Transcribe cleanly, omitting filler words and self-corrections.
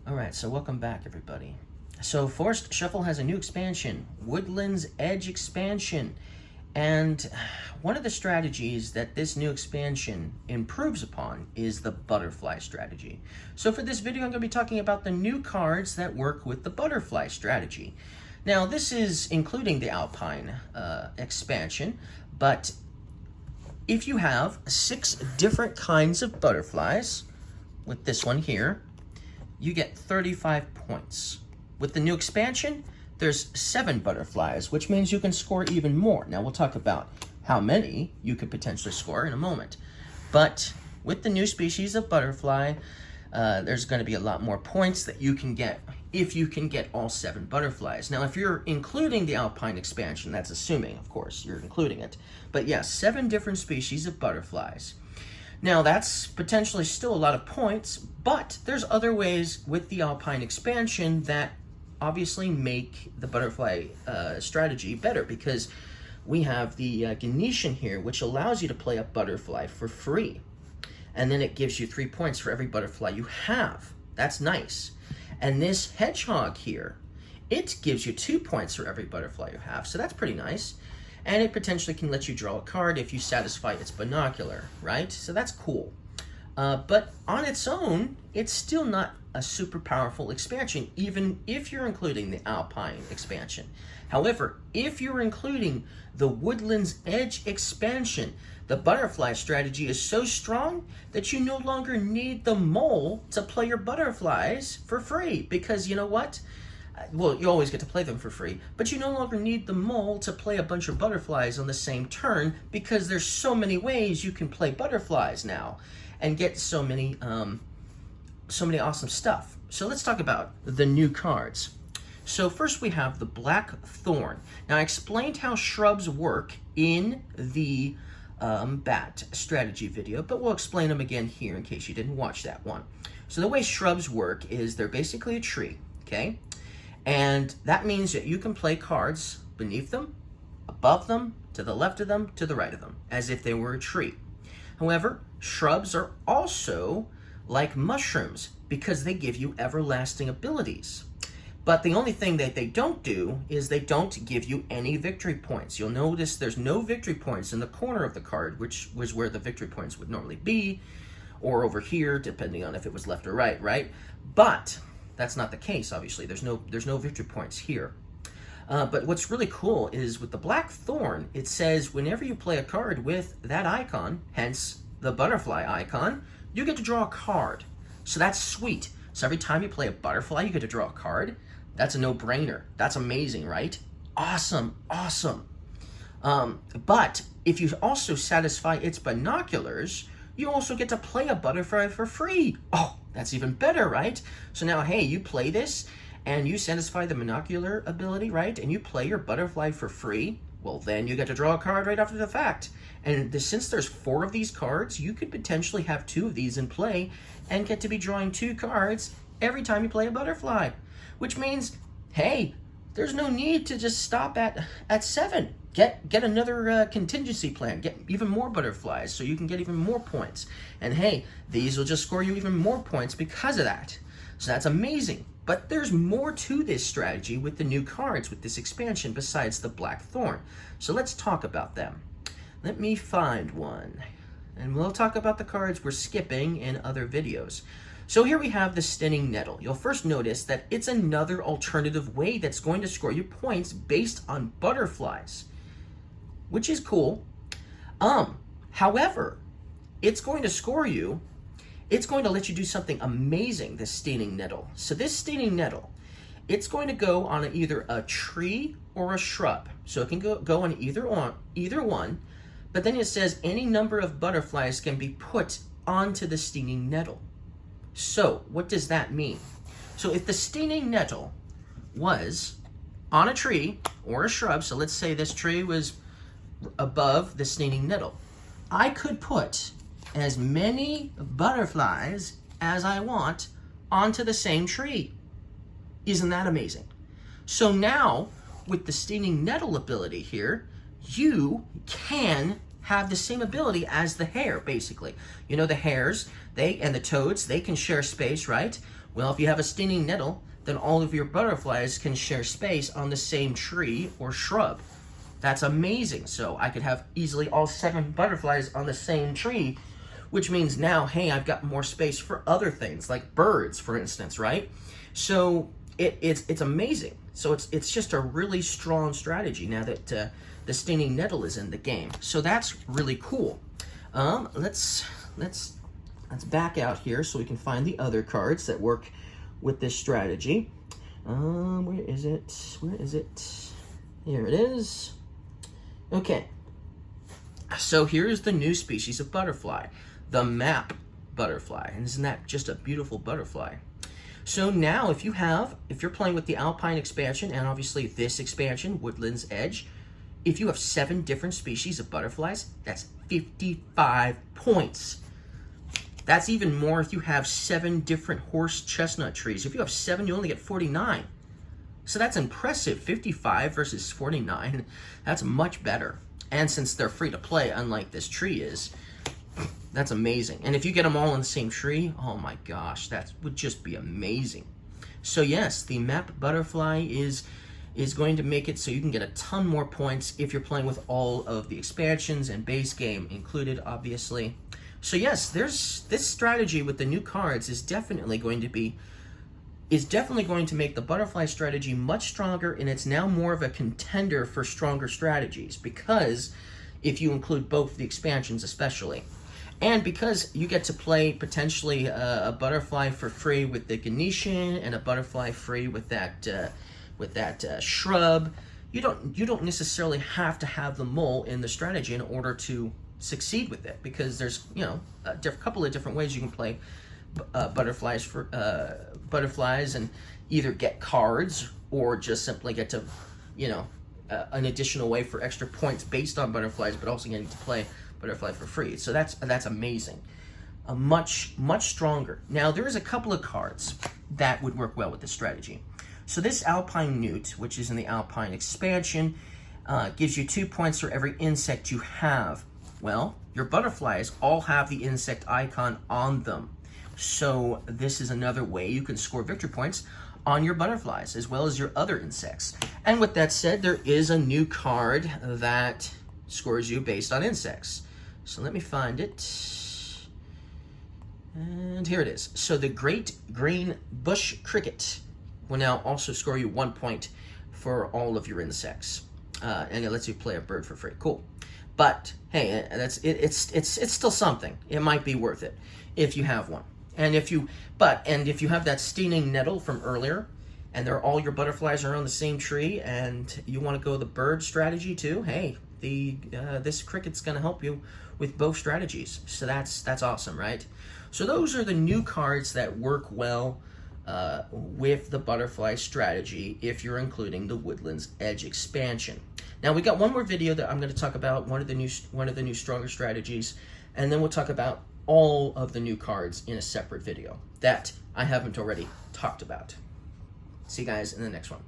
Alright, so welcome back, everybody. So Forest Shuffle has a new expansion, Woodland's Edge expansion. And one of the strategies that this new expansion improves upon is the butterfly strategy. So for this video, I'm going to be talking about the new cards that work with the butterfly strategy. Now, this is including the Alpine expansion, but if you have 6 different kinds of butterflies, with this one here, you get 35 points. With the new expansion, there's 7 butterflies, which means you can score even more. Now, we'll talk about how many you could potentially score in a moment. But with the new species of butterfly, there's going to be a lot more points that you can get if you can get all 7 butterflies. Now, if you're including the Alpine expansion, that's assuming, of course, you're including it. But yes, 7 different species of butterflies. Now, that's potentially still a lot of points, but there's other ways with the Alpine expansion that obviously make the butterfly strategy better, because we have the Ganetian here, which allows you to play a butterfly for free. And then it gives you 3 points for every butterfly you have. That's nice. And this hedgehog here, it gives you 2 points for every butterfly you have. So that's pretty nice. And it potentially can let you draw a card if you satisfy its binocular, right? So that's cool. But on its own, it's still not a super powerful expansion, even if you're including the Alpine expansion. However, if you're including the Woodland's Edge expansion, the butterfly strategy is so strong that you no longer need the mole to play your butterflies for free. Because you know what? Well, you always get to play them for free, but you no longer need the mole to play a bunch of butterflies on the same turn, because there's so many ways you can play butterflies now and get so many awesome stuff. So let's talk about the new cards. So first we have the Blackthorn. Now, I explained how shrubs work in the bat strategy video, but we'll explain them again here in case you didn't watch that one. So the way shrubs work is they're basically a tree, okay? And that means that you can play cards beneath them, above them, to the left of them, to the right of them, as if they were a tree. However, shrubs are also like mushrooms because they give you everlasting abilities. But the only thing that they don't do is they don't give you any victory points. You'll notice there's no victory points in the corner of the card, which was where the victory points would normally be, or over here, depending on if it was left or right, right? But that's not the case, obviously. There's no victory points here. But what's really cool is with the Blackthorn, it says whenever you play a card with that icon, hence the butterfly icon, you get to draw a card. So that's sweet. So every time you play a butterfly, you get to draw a card. That's a no-brainer. That's amazing, right? Awesome, awesome. But if you also satisfy its binoculars, you also get to play a butterfly for free. Oh, that's even better, right? So now, hey, you play this and you satisfy the binocular ability, right? And you play your butterfly for free. Well, then you get to draw a card right after the fact. And since there's 4 of these cards, you could potentially have 2 of these in play and get to be drawing 2 cards every time you play a butterfly. Which means, hey, there's no need to just stop at 7. Get another contingency plan. Get even more butterflies so you can get even more points. And hey, these will just score you even more points because of that. So that's amazing. But there's more to this strategy with the new cards with this expansion besides the Blackthorn. So let's talk about them. Let me find one. And we'll talk about the cards we're skipping in other videos. So here we have the Stinging Nettle. You'll first notice that it's another alternative way that's going to score you points based on butterflies, which is cool. However, it's going to score you, it's going to let you do something amazing, this Stinging Nettle. So this Stinging Nettle, it's going to go on either a tree or a shrub. So it can go on either one, but then it says any number of butterflies can be put onto the Stinging Nettle. So what does that mean? So if the Stinging Nettle was on a tree or a shrub, so let's say this tree was above the Stinging Nettle, I could put as many butterflies as I want onto the same tree. Isn't that amazing? So now, with the Stinging Nettle ability here, you can have the same ability as the hare, basically. You know, the hares, and the toads, they can share space, right? Well, if you have a stinging nettle, then all of your butterflies can share space on the same tree or shrub. That's amazing. So I could have easily all 7 butterflies on the same tree, which means now, hey, I've got more space for other things, like birds, for instance, right? So it's amazing. So it's just a really strong strategy now that the stinging nettle is in the game. So that's really cool. Let's back out here so we can find the other cards that work with this strategy. Where is it? Where is it? Here it is. Okay. So here's the new species of butterfly, the map butterfly. And isn't that just a beautiful butterfly? So now if you're playing with the Alpine expansion and obviously this expansion, Woodland's Edge, if you have 7 different species of butterflies, that's 55 points. That's even more if you have 7 different horse chestnut trees. If you have 7, you only get 49. So that's impressive. 55 versus 49. That's much better. And since they're free to play, unlike this tree is, that's amazing. And if you get them all on the same tree, oh my gosh, that would just be amazing. So yes, the map butterfly is going to make it so you can get a ton more points if you're playing with all of the expansions and base game included, obviously. So yes, this strategy with the new cards is definitely going to make the butterfly strategy much stronger, and it's now more of a contender for stronger strategies, because if you include both the expansions especially. And because you get to play potentially a butterfly for free with the Ganeshan and a butterfly free with that shrub, you don't necessarily have to have the mole in the strategy in order to succeed with it, because there's a couple of different ways you can play butterflies and either get cards or just simply get to an additional way for extra points based on butterflies, but also getting to play butterfly for free. So that's amazing. Much stronger. Now there is a couple of cards that would work well with this strategy. So this Alpine Newt, which is in the Alpine expansion, gives you 2 points for every insect you have. Well, your butterflies all have the insect icon on them. So this is another way you can score victory points on your butterflies as well as your other insects. And with that said, there is a new card that scores you based on insects. So let me find it. And here it is. So the Great Green Bush Cricket will now also score you 1 point for all of your insects. And it lets you play a bird for free. Cool. But hey, it's still something. It might be worth it if you have one. And if you have that stinging nettle from earlier, and all your butterflies are on the same tree, and you want to go the bird strategy too, hey, this cricket's going to help you with both strategies. So that's awesome, right? So those are the new cards that work well with the butterfly strategy if you're including the Woodland's Edge expansion. Now we got one more video that I'm going to talk about one of the new stronger strategies, and then we'll talk about all of the new cards in a separate video that I haven't already talked about. See you guys in the next one.